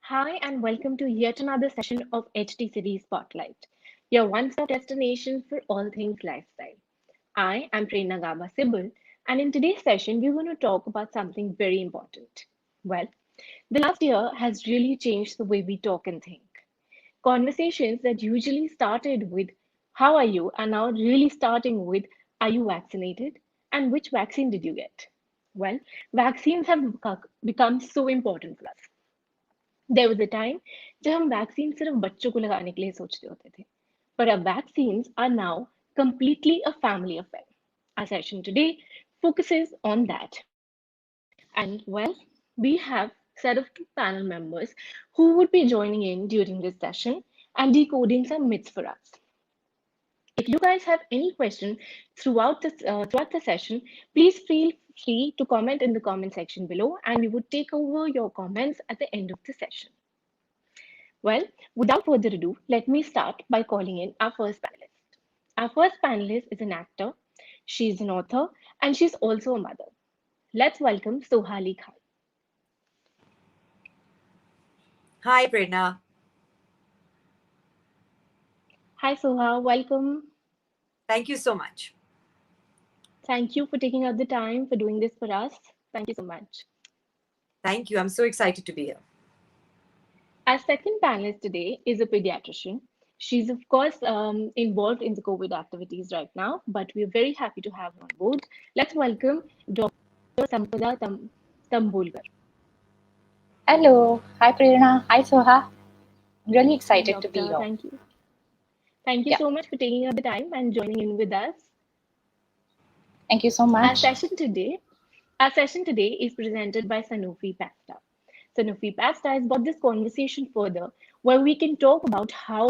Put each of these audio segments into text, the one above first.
Hi, and welcome to yet another session of HT City Spotlight, your one stop destination for all things lifestyle. I am Prerna Gaba Sibul, and in today's session, we're going to talk about something very important. Well, the last year has really changed the way we talk and think. Conversations that usually started with, "How are you?" are now really starting with, "Are you vaccinated?" and "Which vaccine did you get?" Well, vaccines have become so important for us. There was a time जब हम vaccine सिर्फ बच्चों को लगाने के लिए सोचते होते थे but our vaccines are now completely a family affair. Our session today focuses on that. And well, we have set of two panel members who would be joining in during this session and decoding some myths for us. If you guys have any questions throughout the session, please feel free to comment in the comment section below, and we would take over your comments at the end of the session. Well, without further ado, let me start by calling in our first panelist. Our first panelist is an actor, she's an author, and she's also a mother. Let's welcome Sohali Khan. Hi, Prerna. Hi, Soha, welcome. Thank you so much. Thank you for taking out the time for doing this for us. Thank you so much. Thank you. I'm so excited to be here. Our second panelist today is a pediatrician. She's, of course, involved in the COVID activities right now, but we're very happy to have her on board. Let's welcome Dr. Sampada Tambolkar. Hello. Hi, Prerna. Hi, Soha. I'm really Hi, excited to be Doctor. here. Thank you. Thank you Yeah. so much for taking out the time and joining in with us. Thank you so Our much. session today, our session today is presented by Sanofi Pasta. Sanofi Pasta has brought this conversation further, where we can talk about how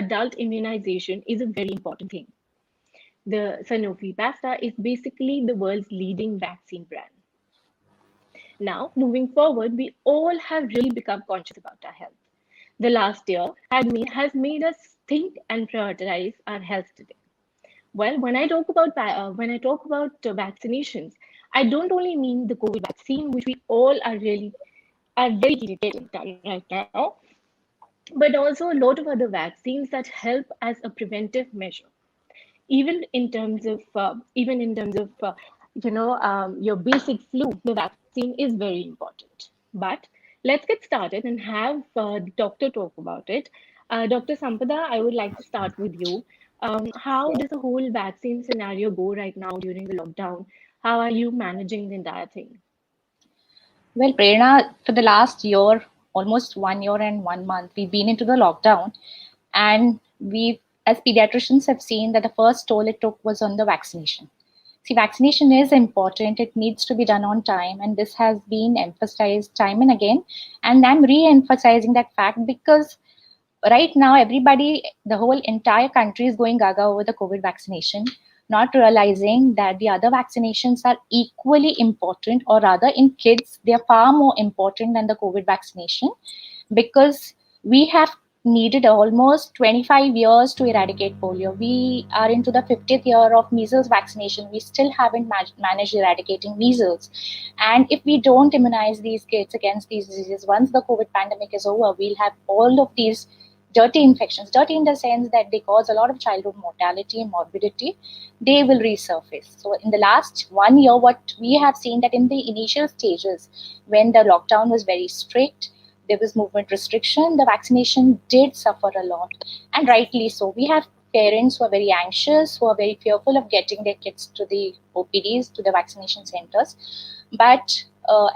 adult immunization is a very important thing. The Sanofi Pasta is basically the world's leading vaccine brand. Now, moving forward, we all have really become conscious about our health. The last year has made us think and prioritize our health today. Well, when I talk about vaccinations, I don't only mean the COVID vaccine, which we all are very getting done right now, but also a lot of other vaccines that help as a preventive measure. Even in terms of your basic flu, the vaccine is very important. But let's get started and have the doctor talk about it. Dr. Sampada, I would like to start with you. How does the whole vaccine scenario go right now during the lockdown? How are you managing the entire thing? Well, Prerna, for the last year, almost 1 year and 1 month, we've been into the lockdown, and we, as pediatricians, have seen that the first toll it took was on the vaccination. See, vaccination is important. It needs to be done on time, and this has been emphasized time and again. And I'm re-emphasizing that fact because right now everybody, the whole entire country is going gaga over the COVID vaccination, not realizing that the other vaccinations are equally important, or rather in kids they are far more important than the COVID vaccination, because we have needed almost 25 years to eradicate polio. We are into the 50th year of measles vaccination. We still haven't managed eradicating measles. And if we don't immunize these kids against these diseases, once the COVID pandemic is over, we'll have all of these dirty infections, dirty in the sense that they cause a lot of childhood mortality and morbidity, they will resurface. So in the last 1 year, what we have seen that in the initial stages, when the lockdown was very strict, there was movement restriction, the vaccination did suffer a lot, and rightly so. We have parents who are very anxious, who are very fearful of getting their kids to the OPDs, to the vaccination centers. But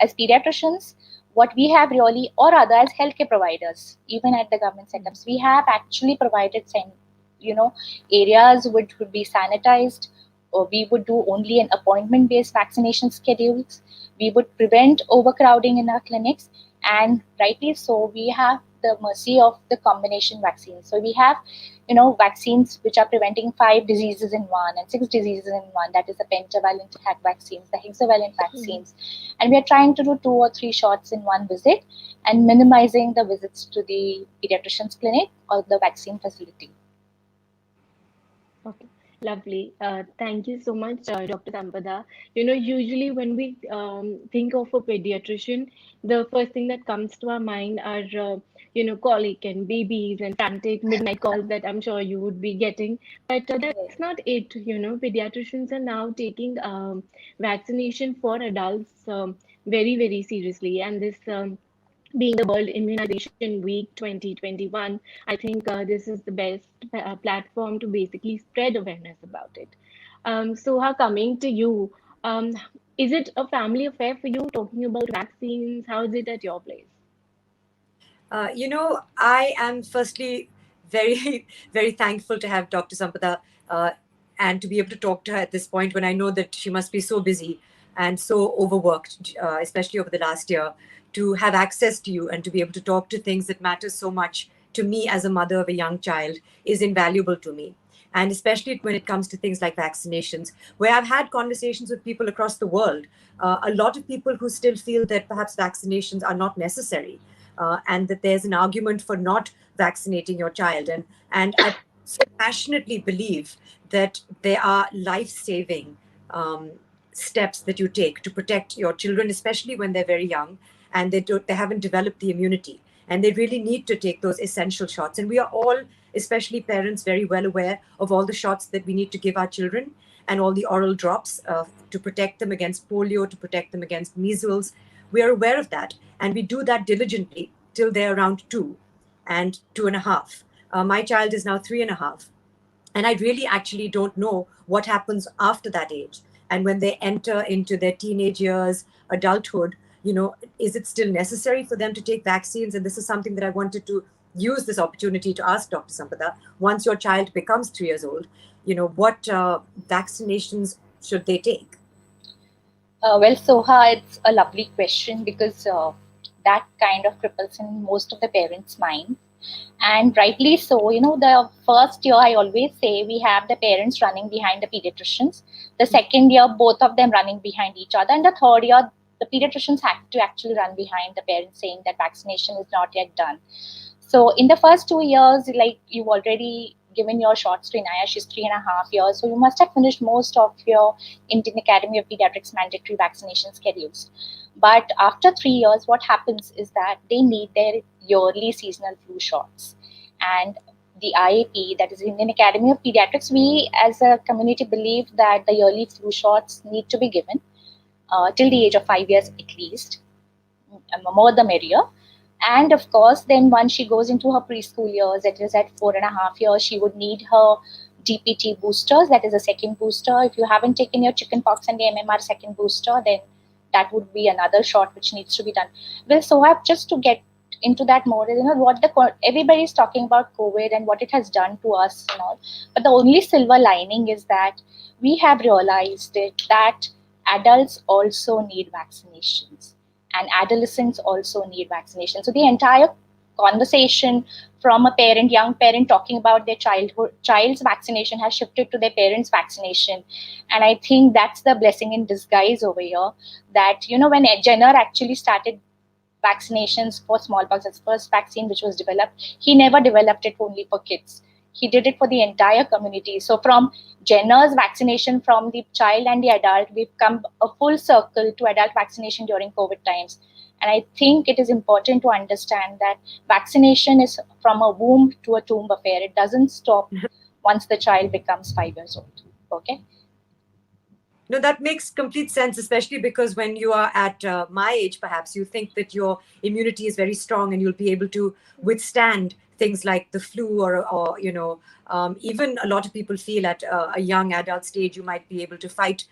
as pediatricians, what we have really, or rather as healthcare providers, even at the government setups, we have actually provided areas which would be sanitized, or we would do only an appointment based vaccination schedules. We would prevent overcrowding in our clinics, and rightly so, we have the mercy of the combination vaccines. So we have vaccines which are preventing 5 diseases in one and 6 diseases in one. That is the pentavalent hack vaccines, the hexavalent vaccines. And we are trying to do 2 or 3 shots in one visit and minimizing the visits to the pediatrician's clinic or the vaccine facility. Okay, lovely. Thank you so much, Dr. Sampada. You know, usually when we think of a pediatrician, the first thing that comes to our mind are, colic and babies and frantic midnight calls that I'm sure you would be getting. But that's not it. You know, pediatricians are now taking vaccination for adults very, very seriously. And this being the World Immunization Week 2021, I think this is the best platform to basically spread awareness about it. So, coming to you, um, is it a family affair for you talking about vaccines? How is it at your place? I am firstly very, very thankful to have Dr. Sampada uh, and to be able to talk to her at this point when I know that she must be so busy and so overworked, especially over the last year. To have access to you and to be able to talk to things that matter so much to me as a mother of a young child is invaluable to me. And especially when it comes to things like vaccinations, where I've had conversations with people across the world, a lot of people who still feel that perhaps vaccinations are not necessary, and that there's an argument for not vaccinating your child. And I so passionately believe that there are life-saving um, steps that you take to protect your children, especially when they're very young and they haven't developed the immunity. And they really need to take those essential shots. And we are all, especially parents, very well aware of all the shots that we need to give our children and all the oral drops to protect them against polio, to protect them against measles. We are aware of that, and we do that diligently till they're around 2 and 2.5. My child is now 3.5, and I really actually don't know what happens after that age. And when they enter into their teenage years, adulthood, is it still necessary for them to take vaccines? And this is something that I wanted to use this opportunity to ask Dr. Sampada. Once your child becomes 3 years old, what vaccinations should they take? Well, Soha, it's a lovely question because that kind of cripples in most of the parents' minds. And rightly so, the first year I always say we have the parents running behind the pediatricians. The second year, both of them running behind each other. And the third year, the pediatricians have to actually run behind the parents saying that vaccination is not yet done. So in the first 2 years, like you've already given your shots to Inaya, she's 3.5 years. So you must have finished most of your Indian Academy of Pediatrics mandatory vaccination schedules. But after 3 years, what happens is that they need their yearly seasonal flu shots. And the IAP, that is Indian Academy of Pediatrics, we as a community believe that the yearly flu shots need to be given till the age of 5 years at least, more the merrier. And of course, then once she goes into her preschool years, that is at 4.5 years, she would need her DPT boosters, that is a second booster. If you haven't taken your chickenpox and the MMR second booster, then that would be another shot which needs to be done. Well, so I have just to get into that more, what everybody's talking about COVID and what it has done to us and all. But the only silver lining is that we have realized that adults also need vaccinations and adolescents also need vaccination. So the entire conversation from a young parent talking about their child's vaccination has shifted to their parents' vaccination. And I think that's the blessing in disguise over here, that, when Jenner actually started vaccinations for smallpox, its first vaccine which was developed, he never developed it only for kids. He did it for the entire community. So from Jenner's vaccination from the child and the adult, we've come a full circle to adult vaccination during COVID times. And I think it is important to understand that vaccination is from a womb to a tomb affair. It doesn't stop once the child becomes 5 years old. Okay? No, that makes complete sense, especially because when you are at my age, perhaps you think that your immunity is very strong and you'll be able to withstand things like the flu or even a lot of people feel at a young adult stage, you might be able to fight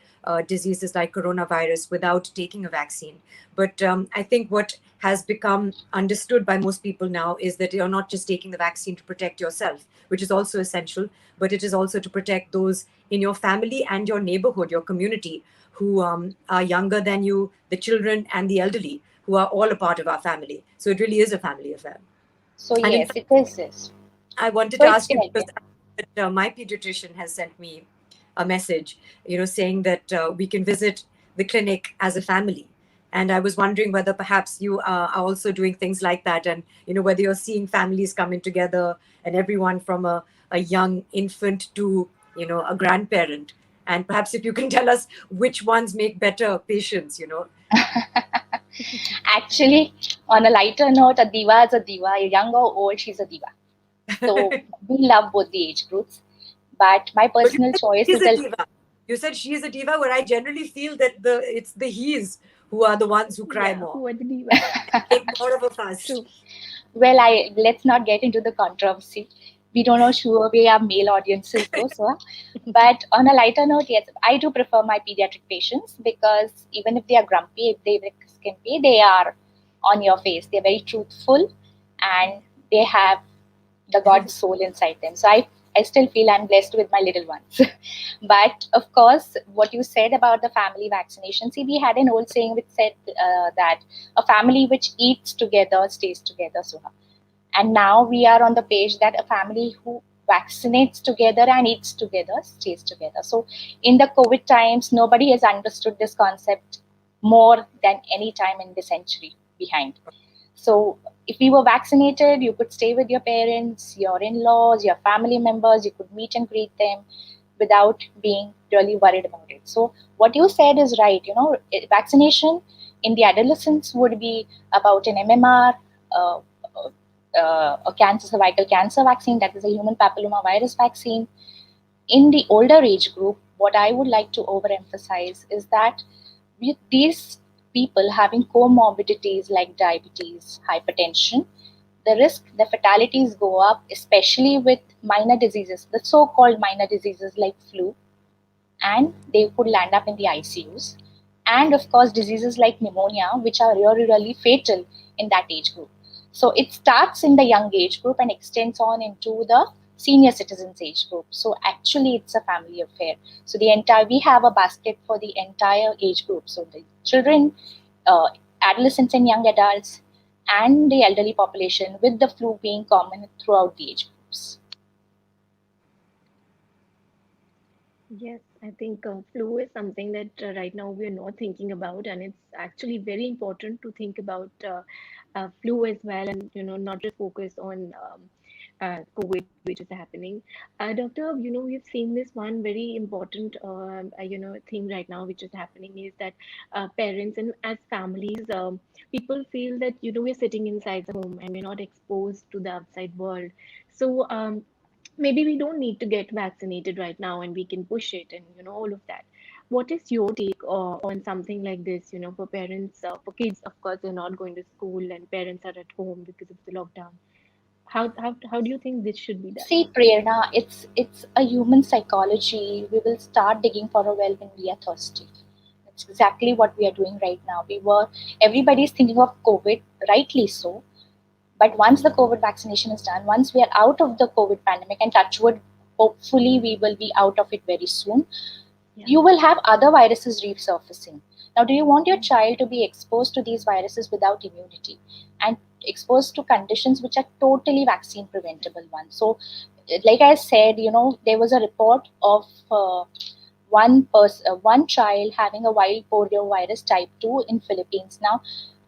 diseases like coronavirus without taking a vaccine. But I think what has become understood by most people now is that you're not just taking the vaccine to protect yourself, which is also essential, but it is also to protect those in your family and your neighborhood, your community, who are younger than you, the children and the elderly, who are all a part of our family. So it really is a family affair. So And in yes, fact, it is this. I wanted So to it's ask you because connected. my pediatrician has sent me a message, saying that we can visit the clinic as a family. And I was wondering whether perhaps you are also doing things like that, and whether you're seeing families coming together and everyone from a young infant to a grandparent. And perhaps if you can tell us which ones make better patients. Actually, on a lighter note, a diva is a diva. Young or old, she's a diva. So we love both the age groups. But my But you personal said choice she's is a a diva. You said she is a diva, where I generally feel that it's the he's who are the ones who cry Yeah, more, who are the divas? make more of a fuss. True. well. I let's not get into the controversy. We don't know sure where our male audiences go. So, but on a lighter note, yes, I do prefer my pediatric patients because even if they are grumpy, if they can be, they are on your face. They're very truthful, and they have the God's soul inside them. So I still feel I'm blessed with my little ones. But of course, what you said about the family vaccination, see, we had an old saying which said that a family which eats together stays together. Suha. And now we are on the page that a family who vaccinates together and eats together stays together. So in the COVID times, nobody has understood this concept more than any time in the century behind. So if you were vaccinated, you could stay with your parents, your in-laws, your family members, you could meet and greet them without being really worried about it. So what you said is right. Vaccination in the adolescents would be about an MMR, uh, a cancer, cervical cancer vaccine, that is a human papilloma virus vaccine. In the older age group, what I would like to overemphasize is that with these people having comorbidities like diabetes, hypertension, the fatalities go up, especially with minor diseases, the so called minor diseases like flu, and they could land up in the ICUs. And of course, diseases like pneumonia, which are really, really fatal in that age group. So it starts in the young age group and extends on into the senior citizens age group. So actually, it's a family affair. So we have a basket for the entire age group. So the children, uh, adolescents, and young adults, and the elderly population, with the flu being common throughout the age groups. Yes, I think flu is something that right now we are not thinking about, and it's actually very important to think about flu as well, and not just focus on COVID, which is happening. Doctor, we've seen this one very important thing right now, which is happening is that parents and as families, people feel that we're sitting inside the home and we're not exposed to the outside world. So maybe we don't need to get vaccinated right now and we can push it and all of that. What is your take on something like this, for parents, for kids, of course they're not going to school and parents are at home because of the lockdown. How do you think this should be done? See, Prerna, it's a human psychology. We will start digging for a well when we are thirsty. That's exactly what we are doing right now. Everybody's thinking of COVID, rightly so. But once the COVID vaccination is done, once we are out of the COVID pandemic, and touch wood, hopefully we will be out of it very soon, Yeah. you will have other viruses resurfacing. Now, do you want your child to be exposed to these viruses without immunity and exposed to conditions which are totally vaccine preventable ones? So, like I said, there was a report of one child having a wild polio virus type 2 in Philippines. Now,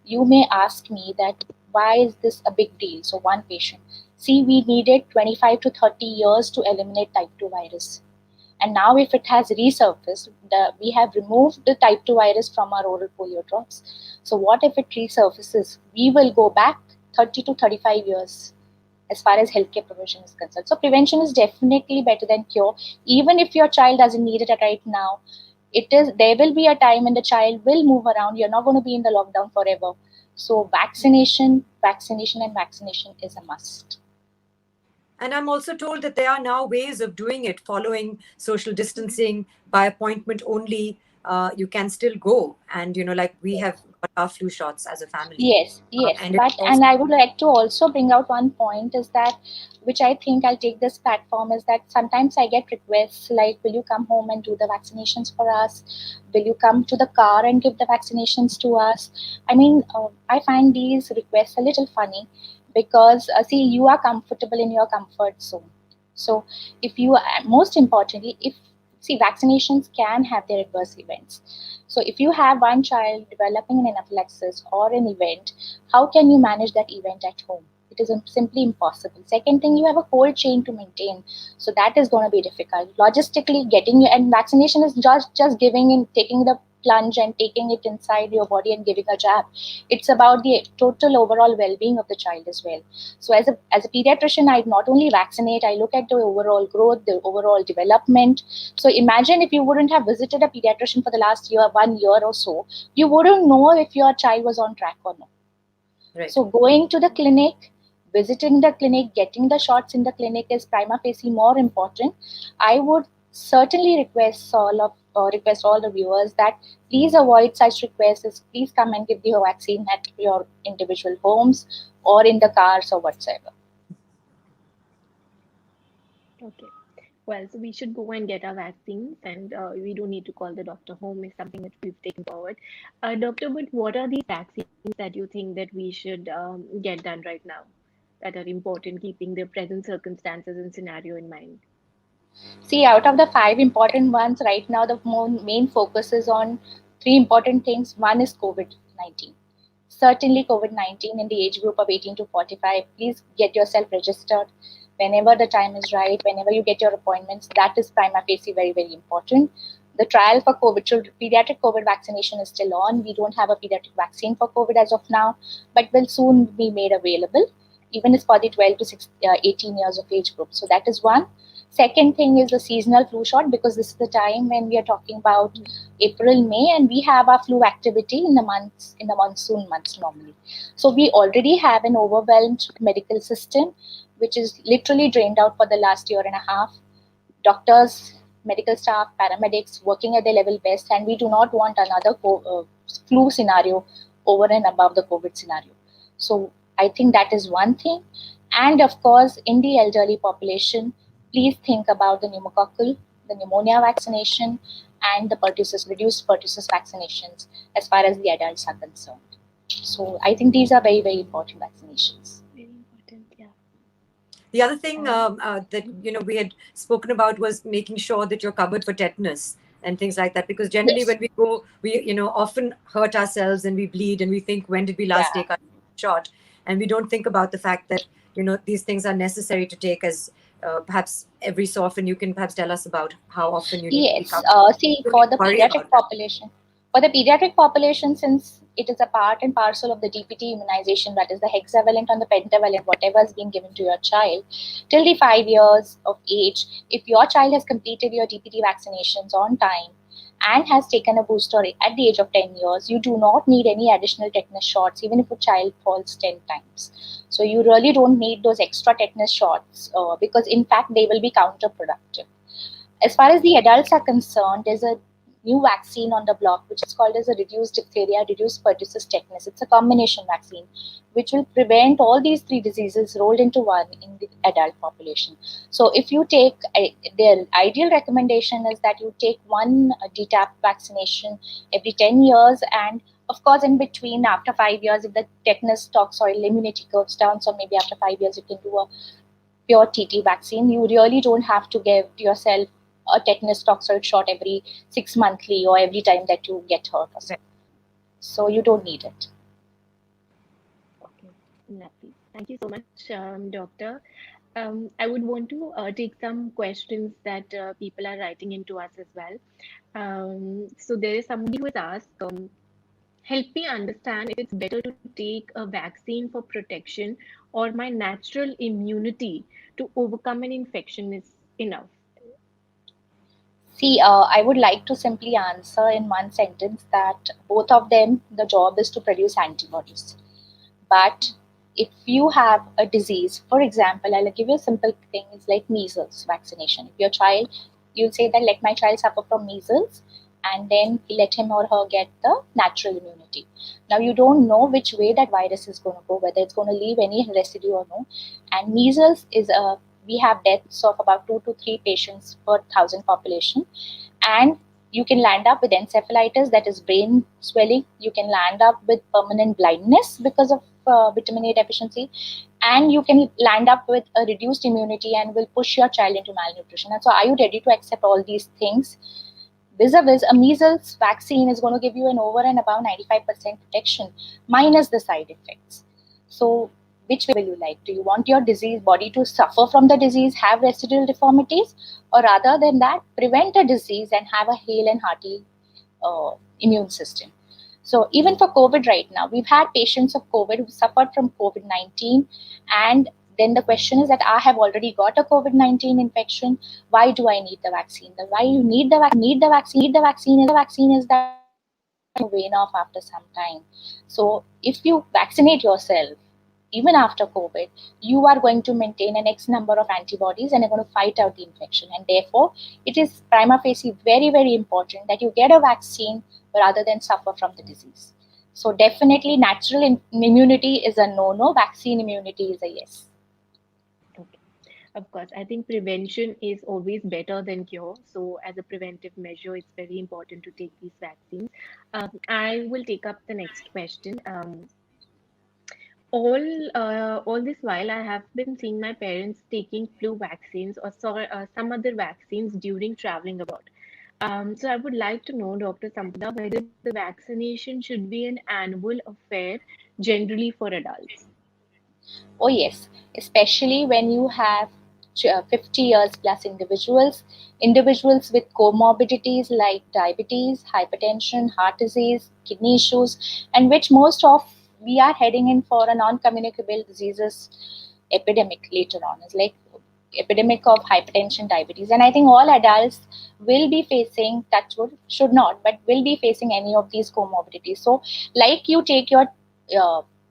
you may ask me that why is this a big deal? So, one patient. See, we needed 25 to 30 years to eliminate type 2 virus. And now, if it has resurfaced, we have removed the type 2 virus from our oral polio drops. So, what if it resurfaces? We will go back 30 to 35 years as far as healthcare provision is concerned. So, prevention is definitely better than cure. Even if your child doesn't need it right now, there will be a time when the child will move around. You're not going to be in the lockdown forever. So, vaccination, and vaccination is a must. And I'm also told that there are now ways of doing it, following social distancing by appointment only. You can still go, and like we have got our flu shots as a family, Yes. and it's But also and I would like to also bring out one point is that, which I think I'll take this platform, is that sometimes I get requests like, will you come home and do the vaccinations for us? Will you come to the car and give the vaccinations to us? I mean, I find these requests a little funny because see, you are comfortable in your comfort zone. So if you, most importantly, if see, vaccinations can have their adverse events. So if you have one child developing an anaphylaxis or an event, how can you manage that event at home? It is simply impossible. Second thing, you have a cold chain to maintain, so that is going to be difficult. Logistically, getting you, and vaccination is just giving in, taking the plunge and taking it inside your body and giving a jab. It's about the total overall well-being of the child as well. So as a pediatrician, I not only vaccinate, I look at the overall growth, the overall development. So imagine if you wouldn't have visited a pediatrician for the last year, 1 year or so, you wouldn't know if your child was on track or not. Right. So going to the clinic, visiting the clinic, getting the shots in the clinic is prima facie more important. I would certainly request all the viewers that please avoid such requests. Please come and give the vaccine at your individual homes or in the cars or whatsoever. Okay. Well, so we should go and get our vaccines, and we don't need to call the doctor home is something that we've taken forward. Doctor, but what are these vaccines that you think that we should get done right now that are important, keeping the present circumstances and scenario in mind? See, out of the 5 important ones right now, the main focus is on 3 important things. One is COVID-19. Certainly, COVID-19 in the age group of 18 to 45. Please get yourself registered whenever the time is right, whenever you get your appointments. That is prima facie very, very important. The trial for COVID, so pediatric COVID vaccination is still on. We don't have a pediatric vaccine for COVID as of now, but will soon be made available, even is for the 12 to 18 years of age group. So that is one. Second thing is the seasonal flu shot, because this is the time when we are talking about April, May, and we have our flu activity in the monsoon months normally. So we already have an overwhelmed medical system, which is literally drained out for the last year and a half. Doctors, medical staff, paramedics working at their level best, and we do not want another flu scenario over and above the COVID scenario. So I think that is one thing. And of course, in the elderly population, please think about the pneumococcal, the pneumonia vaccination, and the reduced pertussis vaccinations as far as the adults are concerned. So I think these are very, very important vaccinations. Very important, yeah. The other thing that we had spoken about was making sure that you're covered for tetanus and things like that, because generally Yes. when we go, we often hurt ourselves and we bleed and we think, when did we last Yeah. take our shot? And we don't think about the fact that these things are necessary to take, as perhaps every so often you can perhaps tell us about how often you need to be Yes. covered. See, Don't need for to the worry pediatric about that. population, since it is a part and parcel of the DPT immunization, that is the hexavalent and the pentavalent, whatever is being given to your child, till the 5 years of age, if your child has completed your DPT vaccinations on time and has taken a booster at the age of 10 years, you do not need any additional tetanus shots, even if a child falls 10 times. So you really don't need those extra tetanus shots because in fact they will be counterproductive. As far as the adults are concerned, there's a new vaccine on the block which is called as a reduced diphtheria, reduced pertussis tetanus. It's a combination vaccine which will prevent all these three diseases rolled into one in the adult population. So if you take, their ideal recommendation is that you take one DTaP vaccination every 10 years, and of course in between, after 5 years, if the tetanus toxoid immunity goes down, so maybe after 5 years you can do a pure TT vaccine. You really don't have to give yourself a tetanus toxoid shot every 6 monthly or every time that you get hurt or something. So you don't need it. Okay, lovely. Thank you so much, Doctor. I would want to take some questions that people are writing into us as well. So there is somebody who has asked, help me understand if it's better to take a vaccine for protection or my natural immunity to overcome an infection is enough. See, I would like to simply answer in one sentence that both of them, the job is to produce antibodies. But if you have a disease, for example, I'll give you a simple thing, it's like measles vaccination. If your child, you'll say that let my child suffer from measles and then let him or her get the natural immunity. Now you don't know which way that virus is going to go, whether it's going to leave any residue or no. And measles is we have deaths of about 2 to 3 patients per 1,000 population. And you can land up with encephalitis, that is brain swelling. You can land up with permanent blindness because of vitamin A deficiency, and you can land up with a reduced immunity and will push your child into malnutrition. And so, are you ready to accept all these things? Vis-a-vis, a measles vaccine is going to give you an over and above 95% protection minus the side effects. So, Which way will you like? Do you want your disease body to suffer from the disease, have residual deformities, or rather than that, prevent a disease and have a hale and hearty immune system? So even for COVID right now, we've had patients of COVID who suffered from COVID-19, and then the question is that I have already got a COVID-19 infection. Why do I need the vaccine? The why you need the vaccine is that wane off after some time. So if you vaccinate yourself, even after COVID, you are going to maintain an X number of antibodies and are going to fight out the infection. And therefore, it is prima facie very, very important that you get a vaccine rather than suffer from the disease. So definitely natural immunity is a no-no, vaccine immunity is a yes. Okay. Of course, I think prevention is always better than cure. So, as a preventive measure, it's very important to take these vaccines. I will take up the next question. All this while, I have been seeing my parents taking flu vaccines or some other vaccines during traveling abroad. So, I would like to know, Dr. Sampada, whether the vaccination should be an annual affair generally for adults. Oh, yes, especially when you have 50 years plus individuals with comorbidities like diabetes, hypertension, heart disease, kidney issues, and which most of we are heading in for a non-communicable diseases epidemic later on. It's like epidemic of hypertension, diabetes, and I think all adults will be facing, touchwood should not, but will be facing any of these comorbidities. So like you take uh,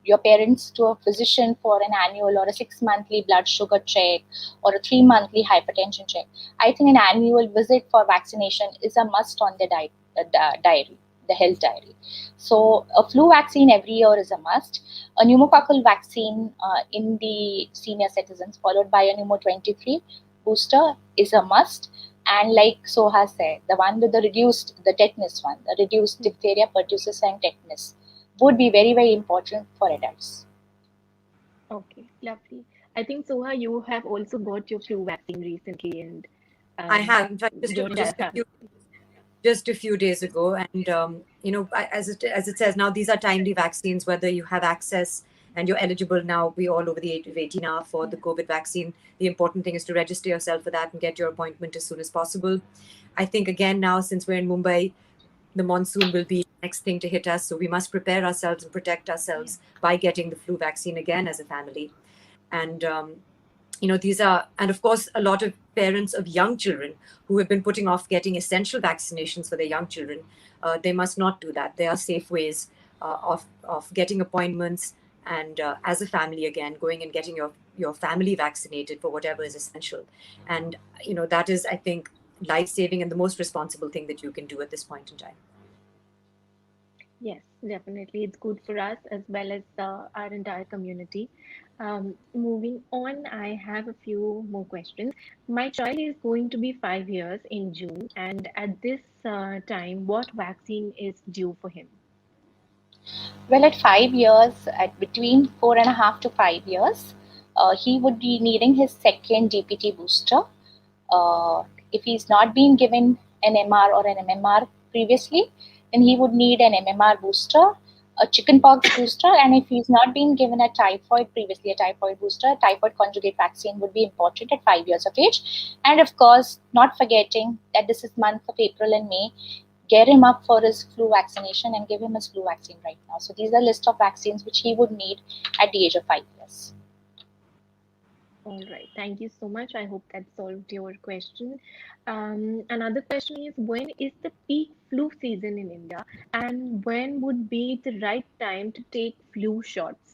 your parents to a physician for an annual or a 6 monthly blood sugar check or a 3 monthly hypertension check, I think an annual visit for vaccination is a must on the diary, the health diary. So a flu vaccine every year is a must. A pneumococcal vaccine in the senior citizens, followed by a pneumo 23 booster, is a must. And like Soha said, the one with the tetanus one, the reduced diphtheria, pertussis, and tetanus would be very, very important for adults. Okay, lovely. I think Soha, you have also got your flu vaccine recently, and I um, have, in fact, your entire family. just a few days ago, and as it says now, these are timely vaccines. Whether you have access and you're eligible now, we all over the age of 18 are for the COVID vaccine. The important thing is to register yourself for that and get your appointment as soon as possible. I think again now, since we're in Mumbai, the monsoon will be the next thing to hit us, so we must prepare ourselves and protect ourselves by getting the flu vaccine again as a family. And these are, and of course, a lot of parents of young children who have been putting off getting essential vaccinations for their young children, they must not do that. There are safe ways of getting appointments and as a family again going and getting your family vaccinated for whatever is essential. And that is, I think, life-saving and the most responsible thing that you can do at this point in time. Yes, definitely. It's good for us as well as our entire community. Moving on, I have a few more questions. My child is going to be 5 years in June, and at this time, what vaccine is due for him? Well, at 5 years, at between 4.5 to 5 years, he would be needing his second DPT booster. If he's not been given an MR or an MMR previously, then he would need an MMR booster, a chickenpox booster, and if he's not been given a typhoid previously, a typhoid booster, a typhoid conjugate vaccine would be important at 5 years of age. And of course, not forgetting that this is month of April and May, gear him up for his flu vaccination and give him his flu vaccine right now. So these are a list of vaccines which he would need at the age of 5 years. All right, thank you so much. I hope that solved your question. Another question is, when is the peak flu season in India, and when would be the right time to take flu shots?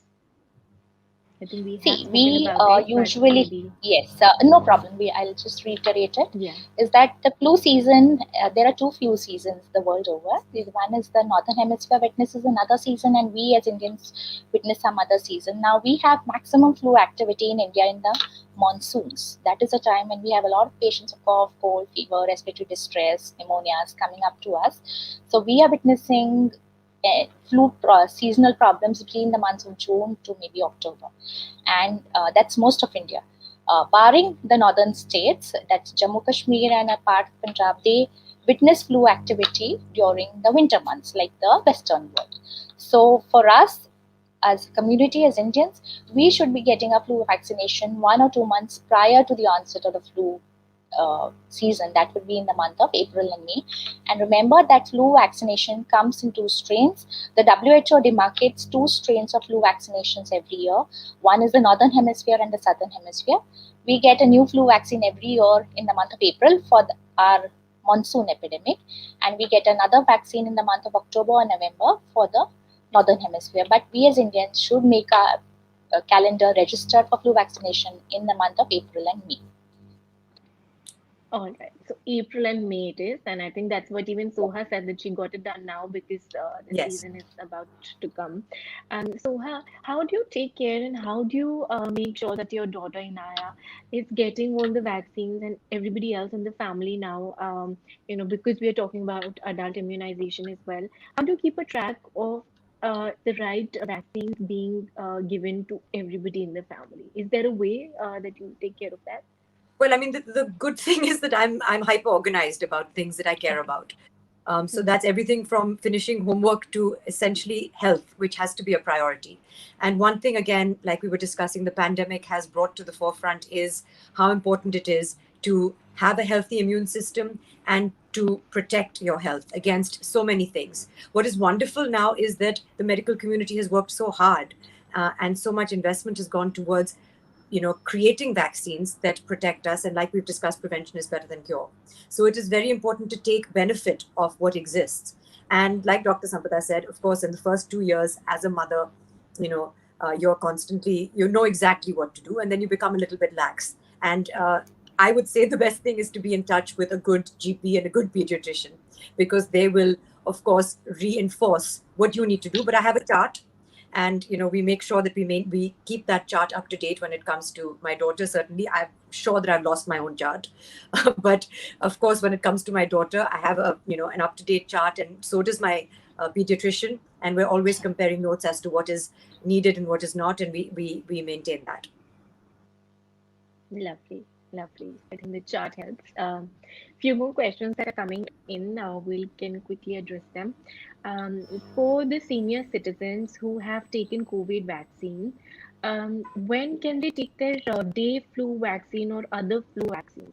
I think we have See, spoken we about it, but usually, maybe, yes, no problem. I'll just reiterate it. yeah. Is that the flu season? There are two flu seasons the world over. One is the northern hemisphere witnesses another season, and we as Indians witness some other season. Now we have maximum flu activity in India in the monsoons. That is a time when we have a lot of patients of cough, cold, fever, respiratory distress, pneumonias coming up to us. So we are witnessing seasonal problems between the months of June to maybe October, and that's most of India. Barring the northern states, that's Jammu Kashmir and a part of Punjab, they witness flu activity during the winter months, like the Western world. So for us, as a community, as Indians, we should be getting a flu vaccination 1 or 2 months prior to the onset of the flu season. That would be in the month of April and May. And remember that flu vaccination comes in two strains. The WHO demarcates two strains of flu vaccinations every year. One is the northern hemisphere and the southern hemisphere. We get a new flu vaccine every year in the month of April for our monsoon epidemic, and we get another vaccine in the month of October or November for the northern hemisphere. But we as Indians should make our calendar registered for flu vaccination in the month of April and May. All right. So April and May it is, and I think that's what even Soha said that she got it done now because the Yes. season is about to come. Soha, how do you take care and how do you make sure that your daughter Inaya is getting all the vaccines and everybody else in the family now? Because we are talking about adult immunization as well. How do you keep a track of the right vaccines being given to everybody in the family? Is there a way that you take care of that? Well, I mean, the good thing is that I'm hyper organized about things that I care Okay. about. So that's everything from finishing homework to essentially health, which has to be a priority. And one thing, again, like we were discussing, the pandemic has brought to the forefront is how important it is to have a healthy immune system and to protect your health against so many things. What is wonderful now is that the medical community has worked so hard and so much investment has gone towards creating vaccines that protect us. And like we've discussed, prevention is better than cure. So it is very important to take benefit of what exists. And like Dr. Sampada said, of course, in the first 2 years as a mother, you're constantly, you know exactly what to do, and then you become a little bit lax. And I would say the best thing is to be in touch with a good GP and a good pediatrician, because they will, of course, reinforce what you need to do. But I have a chart, and we make sure that we keep that chart up to date when it comes to my daughter. Certainly, I'm sure that I've lost my own chart, but of course, when it comes to my daughter, I have an up to date chart, and so does my pediatrician, and we're always comparing notes as to what is needed and what is not, and we maintain that. Lovely, lovely. I think the chart helps. Few more questions that are coming in. We can quickly address them. For the senior citizens who have taken COVID vaccine, when can they take their day flu vaccine or other flu vaccines?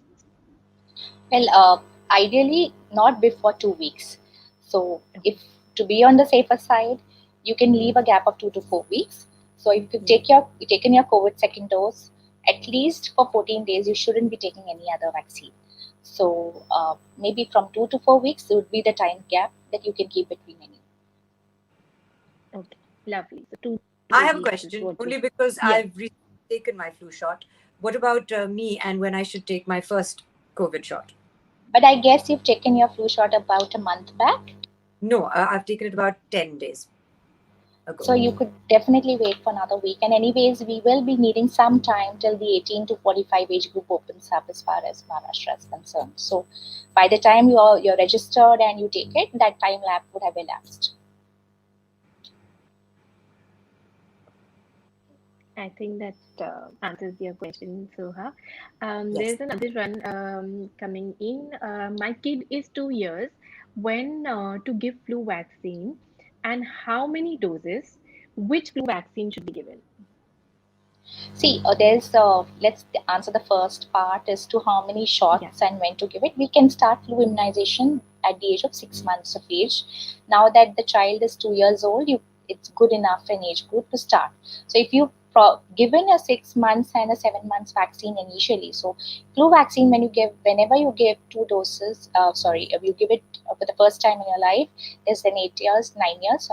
Well, ideally not before 2 weeks. So, Okay. if to be on the safer side, you can leave a gap of 2 to 4 weeks. So, if you've taken your COVID second dose, at least for 14 days, you shouldn't be taking any other vaccine. So, maybe from 2 to 4 weeks would be the time gap that you can keep between any. Okay, lovely. So 2 to 4 I have a weeks is question, what we. only because Yes. I've recently taken my flu shot. What about me, and when I should take my first COVID shot? But I guess you've taken your flu shot about a month back. No, I've taken it about 10 days ago. So you could definitely wait for another week. And anyways, we will be needing some time till the 18 to 45 age group opens up as far as Maharashtra is concerned. So by the time you're registered and you take it, that time lap would have elapsed. I think that answers your question, Soha. Yes. There's another one coming in. My kid is 2 years. When to give flu vaccine and how many doses? Which flu vaccine should be given? See, let's answer the first part as to how many Yeah. shots and when to give it. We can start flu immunization at the age of 6 months of age. Now that the child is 2 years old, it's good enough an age group to start. So if you given a 6 months and a 7 months vaccine initially, so flu vaccine whenever you give 2 doses, if you give it for the first time in your life, is then 8 years, 9 years,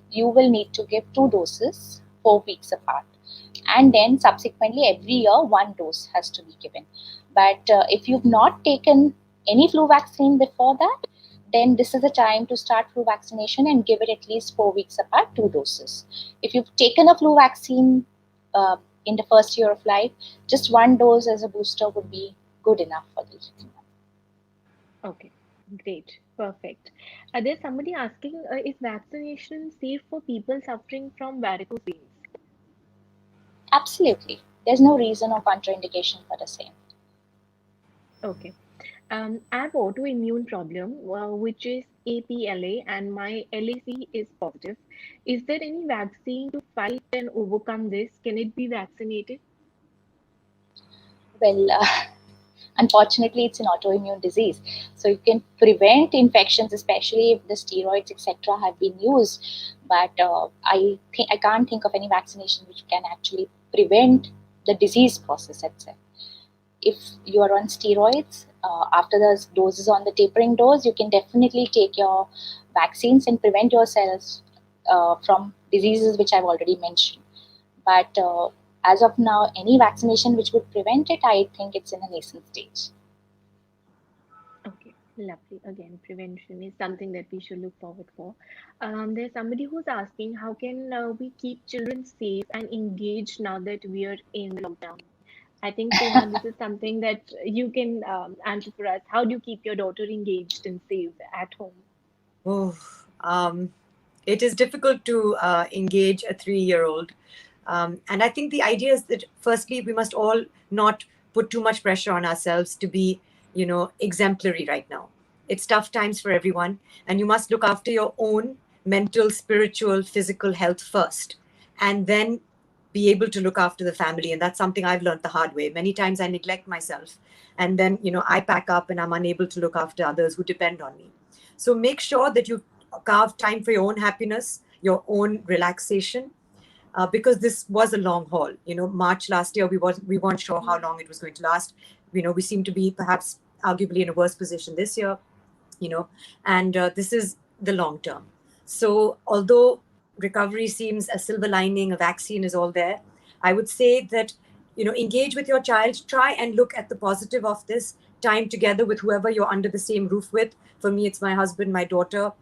you will need to give 2 doses 4 weeks apart, and then subsequently every year 1 dose has to be given. But if you've not taken any flu vaccine before that, then this is the time to start flu vaccination and give it at least 4 weeks apart, 2 doses. If you've taken a flu vaccine in the first year of life, just 1 dose as a booster would be good enough for the human. Okay, great, perfect. There's somebody asking, is vaccination safe for people suffering from varicose veins? Absolutely, there's no reason or contraindication for the same. Okay. I have autoimmune problem, which is APLA, and my LAC is positive. Is there any vaccine to fight and overcome this? Can it be vaccinated? Well, unfortunately, it's an autoimmune disease. So you can prevent infections, especially if the steroids, etc., have been used. But I can't think of any vaccination which can actually prevent the disease process itself. If you are on steroids, after the doses on the tapering dose, you can definitely take your vaccines and prevent yourselves from diseases which I've already mentioned. But as of now, any vaccination which would prevent it, I think it's in a nascent stage. Okay, lovely. Again, prevention is something that we should look forward for. There's somebody who's asking, how can we keep children safe and engaged now that we are in the lockdown? I think, Prerna, this is something that you can answer for us. How do you keep your daughter engaged and safe at home? Oh, it is difficult to engage a 3-year-old. And I think the idea is that firstly, we must all not put too much pressure on ourselves to be, exemplary right now. It's tough times for everyone, and you must look after your own mental, spiritual, physical health first, and then be able to look after the family. And that's something I've learned the hard way. Many times I neglect myself, and then, I pack up and I'm unable to look after others who depend on me. So make sure that you carve time for your own happiness, your own relaxation, because this was a long haul. March last year, we weren't sure how long it was going to last. We seem to be perhaps arguably in a worse position this year, and this is the long term. So although recovery seems a silver lining, a vaccine is all there, I would say that, engage with your child, try and look at the positive of this time together with whoever you're under the same roof with. For me, it's my husband, my daughter.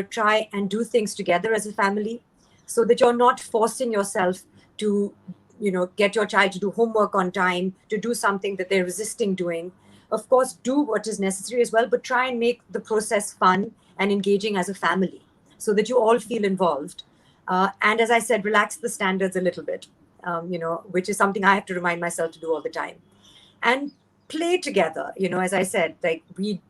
Try and do things together as a family so that you're not forcing yourself to, get your child to do homework on time, to do something that they're resisting doing. Of course, do what is necessary as well, but try and make the process fun and engaging as a family so that you all feel involved. And as I said, relax the standards a little bit, which is something I have to remind myself to do all the time. And play together, as I said, like we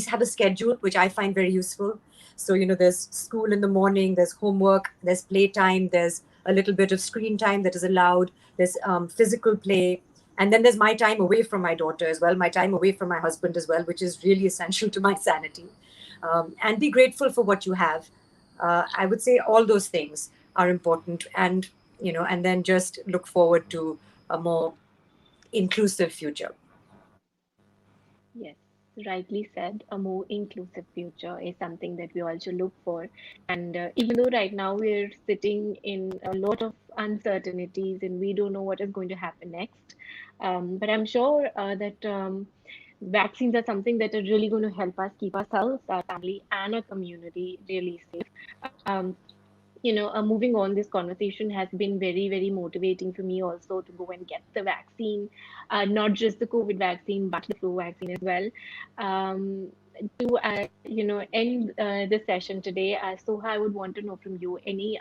have a schedule, which I find very useful. So, there's school in the morning, there's homework, there's playtime, there's a little bit of screen time that is allowed, there's physical play. And then there's my time away from my daughter as well, my time away from my husband as well, which is really essential to my sanity. And be grateful for what you have. I would say all those things are important, and then just look forward to a more inclusive future. Yes, rightly said. A more inclusive future is something that we all should look for. And even though right now we're sitting in a lot of uncertainties and we don't know what is going to happen next, but I'm sure that vaccines are something that are really going to help us keep ourselves, our family, and our community really safe. Um, Moving on, this conversation has been very, very motivating for me also to go and get the vaccine, not just the COVID vaccine, but the flu vaccine as well. To end the session today, Soha, I would want to know from you any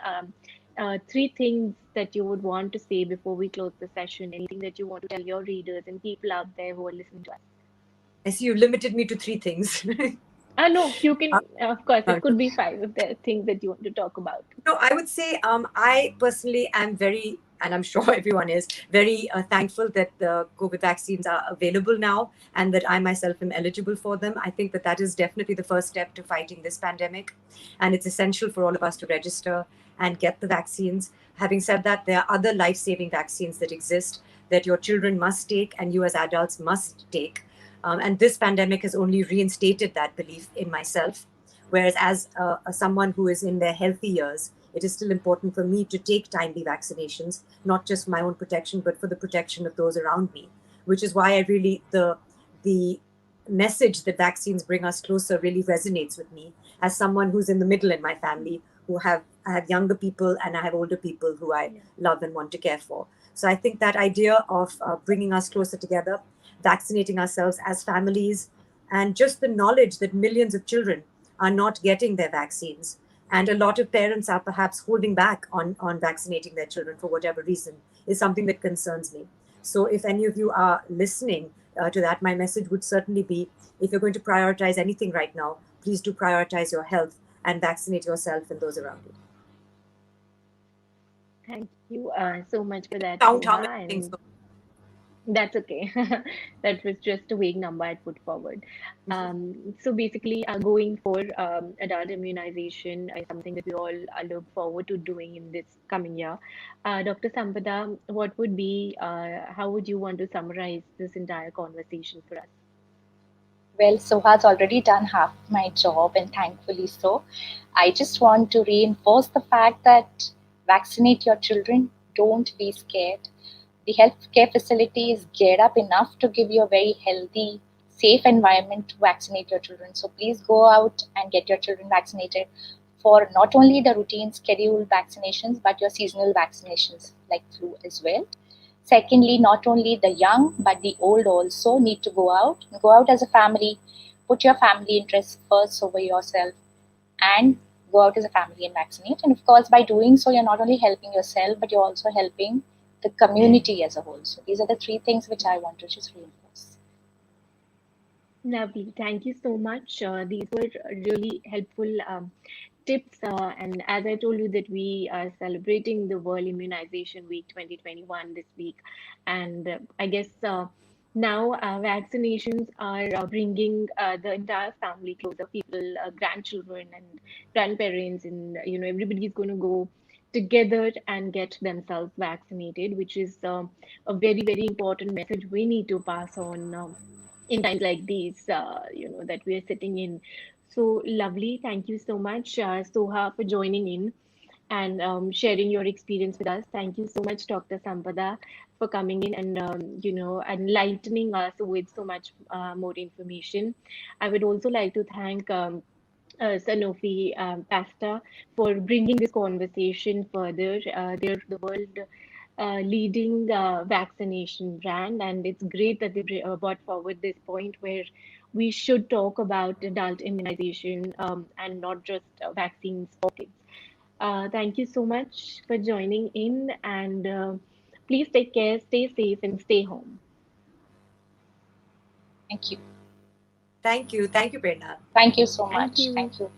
three things that you would want to say before we close the session. Anything that you want to tell your readers and people out there who are listening to us. I see you limited me to 3 things. No, you can, of course, Uh, it could be five if there are things that you want to talk about. No, I would say I personally am very, and I'm sure everyone is, very thankful that the COVID vaccines are available now and that I myself am eligible for them. I think that that is definitely the first step to fighting this pandemic. And it's essential for all of us to register and get the vaccines. Having said that, there are other life-saving vaccines that exist that your children must take and you as adults must take. And this pandemic has only reinstated that belief in myself. Whereas as someone who is in their healthy years, it is still important for me to take timely vaccinations, not just for my own protection, but for the protection of those around me, which is why I really, the message that vaccines bring us closer really resonates with me as someone who's in the middle in my family, I have younger people and I have older people who I love and want to care for. So I think that idea of bringing us closer together, vaccinating ourselves as families, and just the knowledge that millions of children are not getting their vaccines. And a lot of parents are perhaps holding back on vaccinating their children for whatever reason is something that concerns me. So if any of you are listening to that, my message would certainly be, if you're going to prioritize anything right now, please do prioritize your health and vaccinate yourself and those around you. Thank you so much for that, Count how many Soha. things. And that's okay. That was just a vague number I put forward. So basically, going for adult immunization is something that we all look forward to doing in this coming year. Dr. Sampada, what would be, how would you want to summarize this entire conversation for us? Well, Soha's already done half my job, and thankfully so. I just want to reinforce the fact that vaccinate your children, don't be scared. The healthcare facilities geared up enough to give you a very healthy, safe environment to vaccinate your children. So please go out and get your children vaccinated for not only the routine scheduled vaccinations, but your seasonal vaccinations like flu as well. Secondly, not only the young but the old also need to go out as a family, put your family interests first over yourself, and go out as a family and vaccinate. And of course, by doing so, you're not only helping yourself, but you're also helping the community as a whole. So these are the three things which I want to just reinforce. Lovely. Thank you so much. These were really helpful tips. And as I told you that we are celebrating the World Immunization Week 2021 this week. And I guess now vaccinations are bringing the entire family closer, people, grandchildren and grandparents, and everybody's going to go together and get themselves vaccinated, which is a very, very important message we need to pass on. In times like these, that we are sitting in. So lovely. Thank you so much, Soha, for joining in and sharing your experience with us. Thank you so much, Dr. Sampada, for coming in and, enlightening us with so much more information. I would also like to thank Sanofi Pasta for bringing this conversation further. They're the world leading vaccination brand, and it's great that they brought forward this point where we should talk about adult immunization and not just vaccines for kids. Thank you so much for joining in, and please take care, stay safe, and stay home. Thank you. Thank you. Thank you, Prerna. Thank you so Thank much. you. Thank you.